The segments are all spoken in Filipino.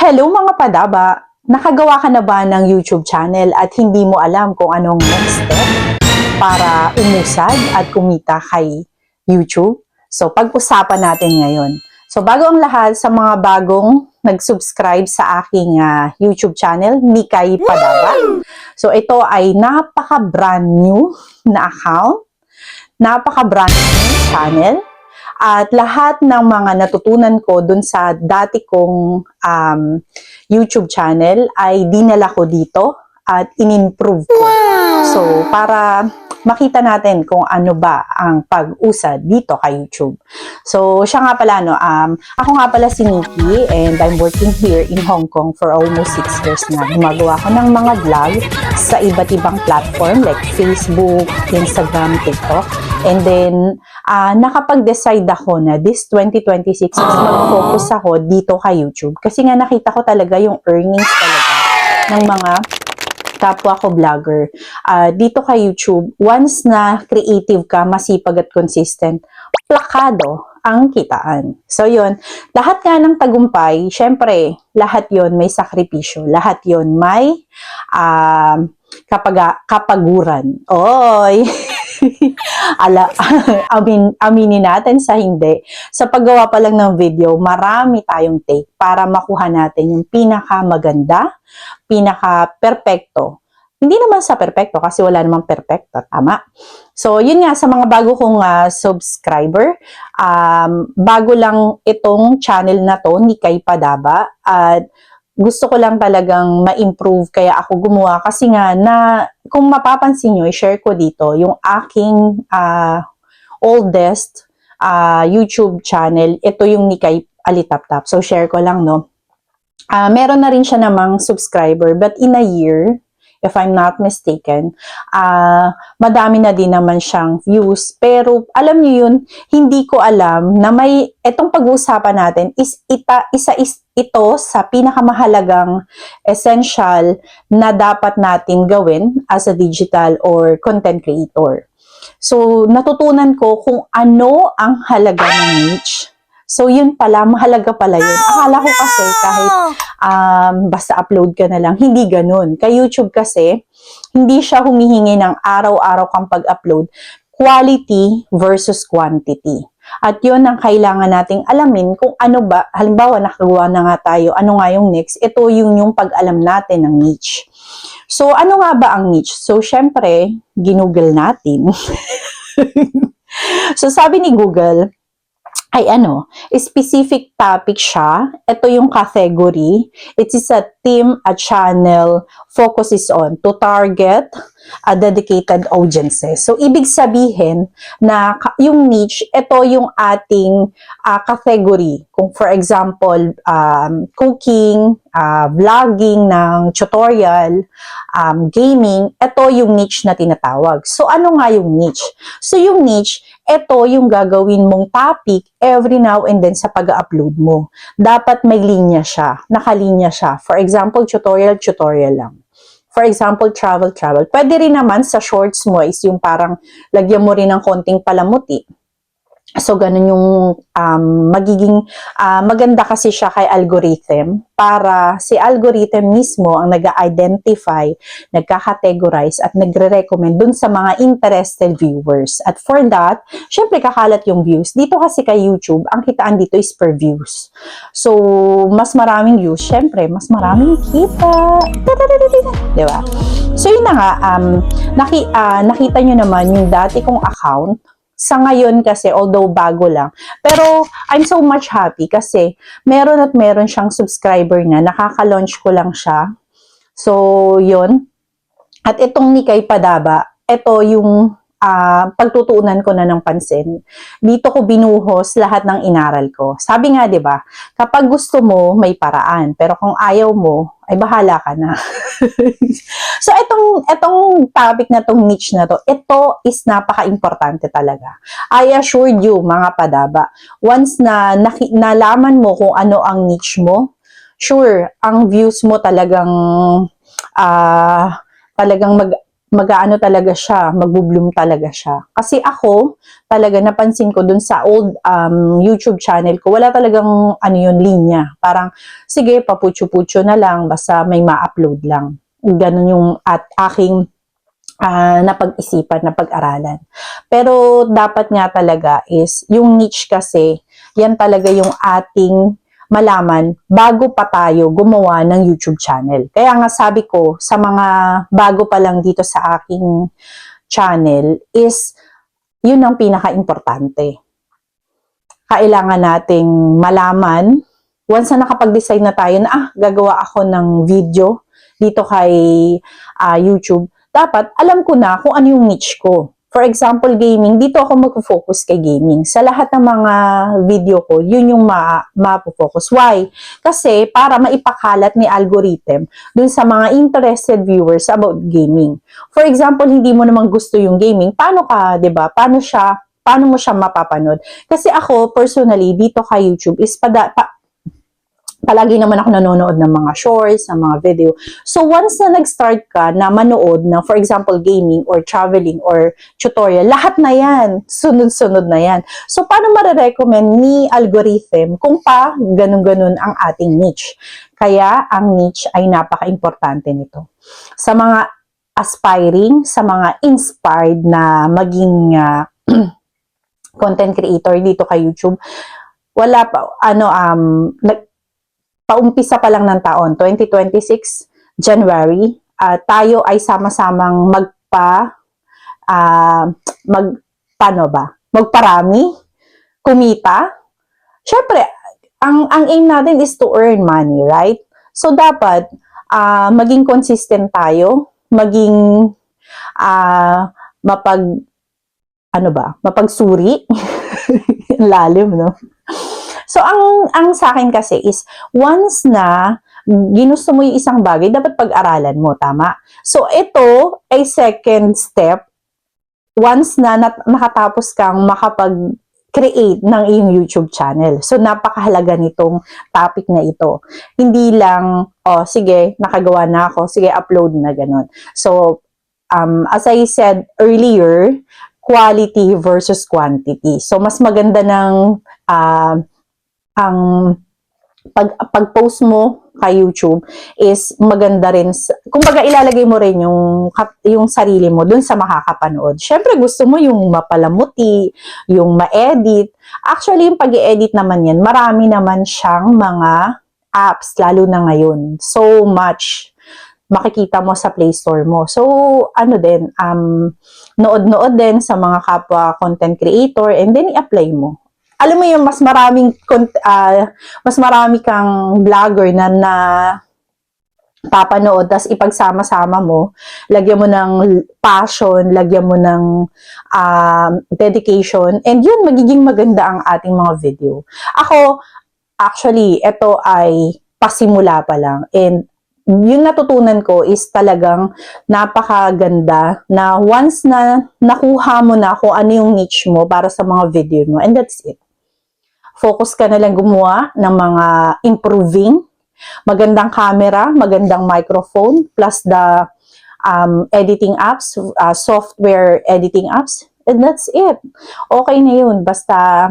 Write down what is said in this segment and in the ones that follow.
Hello mga padaba! Nakagawa ka na ba ng YouTube channel at hindi mo alam kung anong next step para umusad at kumita kay YouTube? So, pag-usapan natin ngayon. So, bago ang lahat sa mga bagong nag-subscribe sa aking YouTube channel, Mikay Padaba. So, ito ay napaka-brand new na account, napaka-brand new channel. At lahat ng mga natutunan ko dun sa dati kong YouTube channel ay dinala ko dito at in-improve ko. So, para makita natin kung ano ba ang pag-usad dito kay YouTube. So, siya nga pala, ako nga pala si Nikki and I'm working here in Hong Kong for almost 6 years na. Gumagawa ko ng mga vlog sa iba't ibang platform like Facebook, Instagram, TikTok. And then, nakapag-decide ako na this 2026 mas mag-focus ako dito kay YouTube. Kasi nga nakita ko talaga yung earnings talaga ng mga kapwa ko vlogger. Dito kay YouTube, once na creative ka, masipag at consistent, plakado ang kitaan. So yun, lahat nga ng tagumpay, syempre, lahat yon may sakripisyo. Lahat yon may kapaguran. Oy! Aminin natin sa hindi. Sa paggawa pa lang ng video, marami tayong take para makuha natin yung pinaka-maganda, pinaka-perpekto. Hindi naman sa perpekto kasi wala namang perpekto, tama? So, yun nga, sa mga bago kong subscriber, bago lang itong channel na to, Nikay Padaba, at gusto ko lang talagang ma-improve kaya ako gumawa kasi nga na kung mapapansin nyo, i-share ko dito yung aking oldest YouTube channel. Ito yung Nikay Alitaptap. So, share ko lang, no? Meron na rin siya namang subscriber but in a year, if I'm not mistaken, madami na din naman siyang views. Pero alam niyo yun, hindi ko alam na may itong pag-uusapan natin is ito sa pinakamahalagang essential na dapat natin gawin as a digital or content creator. So, natutunan ko kung ano ang halaga ng niche. So, yun pala, mahalaga pala yun. Akala ko kasi kahit basta upload ka na lang, hindi ganun. Kay YouTube kasi, hindi siya humihingi ng araw-araw kang pag-upload. Quality versus quantity. At yun ang kailangan nating alamin kung ano ba, halimbawa nakagawa na nga tayo, ano nga yung next, ito yung pag-alam natin ng niche. So, ano nga ba ang niche? So, syempre, ginugol natin. So, sabi ni Google, ay specific topic siya. Ito yung category. It is a theme, a channel, focuses on to target a dedicated audiences. So, ibig sabihin na yung niche, ito yung ating category. Kung for example, cooking, vlogging ng tutorial, gaming, ito yung niche na tinatawag. So, ano nga yung niche? So, yung niche, ito yung gagawin mong topic every now and then sa pag-upload mo. Dapat may linya siya, nakalinya siya. For example, tutorial lang. For example, travel. Pwede rin naman sa shorts mo is yung parang lagyan mo rin ng konting palamuti. So, ganun yung magiging maganda kasi siya kay algorithm para si algorithm mismo ang nag-identify, nagka-categorize at nagre-recommend dun sa mga interested viewers. At for that, syempre kakalat yung views. Dito kasi kay YouTube, ang kitaan dito is per views. So, mas maraming views, syempre, mas maraming kita. Diba? So, yun na nga, nakita nyo naman yung dati kong account. Sa ngayon kasi, although bago lang, pero I'm so much happy kasi meron siyang subscriber na, nakaka-launch ko lang siya. So, yun. At itong Nikay Padaba, ito yung pagtutuunan ko na ng pansin. Dito ko binuhos lahat ng inaral ko. Sabi nga, di ba, kapag gusto mo, may paraan. Pero kung ayaw mo, ay bahala ka na. So, itong topic na tong niche na to, ito is napaka-importante talaga. I assure you, mga padaba, once na nalaman mo kung ano ang niche mo, sure, ang views mo talagang mag-aano talaga siya, magbo-bloom talaga siya. Kasi ako, talaga napansin ko dun sa old YouTube channel ko, wala talagang ano yun, linya. Parang, sige, paputyo-putyo na lang, basta may ma-upload lang. Ganun yung at aking napag-isipan, napag-aralan. Pero dapat nga talaga is, yung niche kasi, yan talaga yung ating malaman bago pa tayo gumawa ng YouTube channel. Kaya nga sabi ko, sa mga bago pa lang dito sa aking channel is, yun ang pinaka-importante. Kailangan nating malaman, once na nakapag-decide na tayo na, gagawa ako ng video dito kay YouTube, dapat alam ko na kung ano yung niche ko. For example, gaming, dito ako mag-focus kay gaming. Sa lahat ng mga video ko, yun yung ma-focus. Why? Kasi para maipakalat ni algorithm dun sa mga interested viewers about gaming. For example, hindi mo naman gusto yung gaming, paano ka, 'di ba? Paano mo siya mapapanood? Kasi ako, personally, dito kay YouTube is palagi naman ako nanonood ng mga shorts, ng mga video. So, once na nag-start ka na manood na, for example, gaming or traveling or tutorial, lahat na yan. Sunod-sunod na yan. So, paano marirecommend ni algorithm kung ganun-ganun ang ating niche? Kaya, ang niche ay napaka-importante nito. Sa mga aspiring, sa mga inspired na maging content creator dito kay YouTube, wala pa, paumpisa pa lang ng taon, 2026, January, tayo ay sama-samang magparami, kumita. Syempre, ang aim natin is to earn money, right? So, dapat, maging consistent tayo, maging, mapagsuri, lalim, no? So, ang sa akin kasi is, once na ginusto mo yung isang bagay, dapat pag-aralan mo, tama? So, ito ay second step, once na nakatapos kang makapag-create ng iyong YouTube channel. So, napakahalaga nitong topic na ito. Hindi lang, sige, nakagawa na ako, sige, upload na, ganun. So, as I said earlier, quality versus quantity. So, mas maganda ng ang pag-post mo kay YouTube is maganda rin. Kumbaga ilalagay mo rin yung sarili mo dun sa makakapanood. Syempre gusto mo yung mapalamuti, yung ma-edit. Actually yung pag-i-edit naman yan, marami naman siyang mga apps lalo na ngayon. So much makikita mo sa Play Store mo. So nood-nood din sa mga kapwa content creator and then i-apply mo. Alam mo yung mas marami kang vlogger na papanood, tas ipagsama-sama mo, lagyan mo ng passion, lagyan mo ng dedication, and yun, magiging maganda ang ating mga video. Ako, actually, ito ay pasimula pa lang, and yung natutunan ko is talagang napakaganda na once na nakuha mo na kung ano yung niche mo para sa mga video mo, and that's it. Focus ka na lang gumawa ng mga improving, magandang camera, magandang microphone, plus the editing apps, software editing apps, and that's it. Okay na yun, basta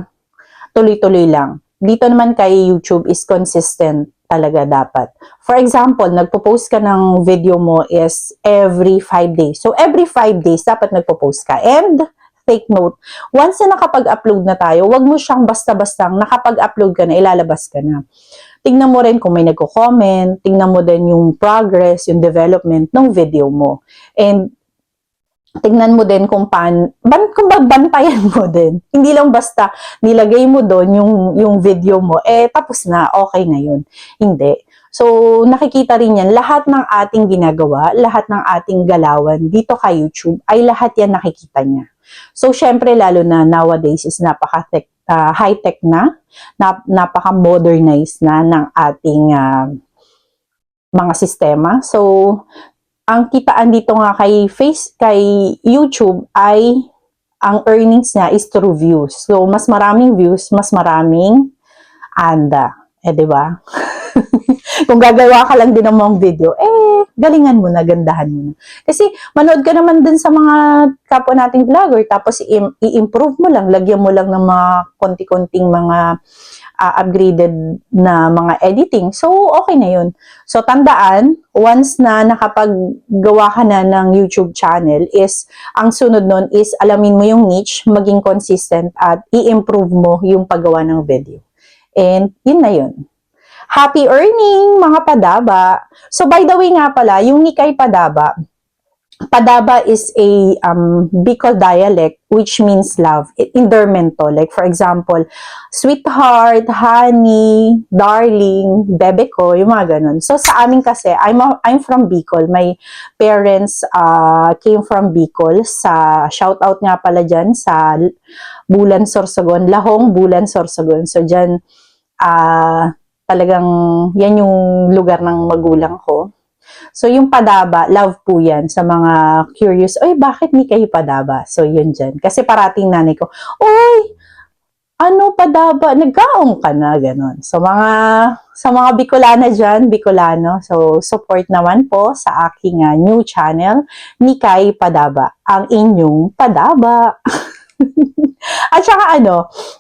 tuloy-tuloy lang. Dito naman kay YouTube is consistent talaga dapat. For example, nagpo-post ka ng video mo is every 5 days. So, every 5 days, dapat nagpo-post ka. And, take note, once na nakapag-upload na tayo, wag mo siyang basta-bastang nakapag-upload ka na, ilalabas ka na. Tingnan mo rin kung may nagko-comment, tingnan mo din yung progress, yung development ng video mo. And tingnan mo din kung bantayan mo din. Hindi lang basta nilagay mo doon yung video mo, tapos na, okay na yun. Hindi. So, nakikita rin yan, lahat ng ating ginagawa, lahat ng ating galawan dito kay YouTube, ay lahat yan nakikita niya. So, syempre, lalo na nowadays is high-tech na, napaka-modernized na ng ating mga sistema. So, ang kitaan dito nga kay YouTube ay ang earnings niya is through views. So, mas maraming views, mas maraming anda. Di ba? Kung gagawa ka lang din ng mga video, galingan mo na, gandahan mo na. Kasi manood ka naman dun sa mga kapwa nating vlogger, tapos i-improve mo lang, lagyan mo lang ng mga konti-konting mga upgraded na mga editing. So, okay na yun. So, tandaan, once na nakapaggawa ka na ng YouTube channel is, ang sunod nun is alamin mo yung niche, maging consistent at i-improve mo yung paggawa ng video. And yun na yun. Happy earning, mga padaba. So, by the way nga pala, yung Nikay Padaba, Padaba is a Bicol dialect which means love. Endearment to. Like for example, sweetheart, honey, darling, bebe ko, yung mga ganun. So sa amin kasi, I'm from Bicol. My parents came from Bicol. Shout out nga pala dyan sa Bulan Sorsogon, Lahong Bulan Sorsogon. So dyan, talagang yan yung lugar ng magulang ko. So, yung Padaba, love po yan sa mga curious, oy, bakit ni kayo Padaba? So, yun dyan. Kasi parating nanay ko, oy, ano Padaba? Nagkaong ka na, ganun. So, sa mga Bicolana dyan, Bicolano, so, support naman po sa aking new channel, Nikay Padaba, ang inyong Padaba. At saka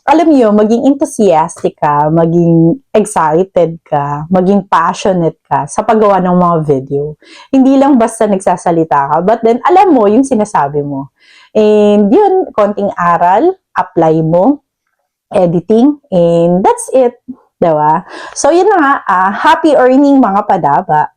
alam niyo, maging enthusiastic ka, maging excited ka, maging passionate ka sa paggawa ng mga video. Hindi lang basta nagsasalita ka, but then alam mo yung sinasabi mo. And yun, konting aral, apply mo, editing, and that's it. Diba? So yun na nga, happy earning mga padaba.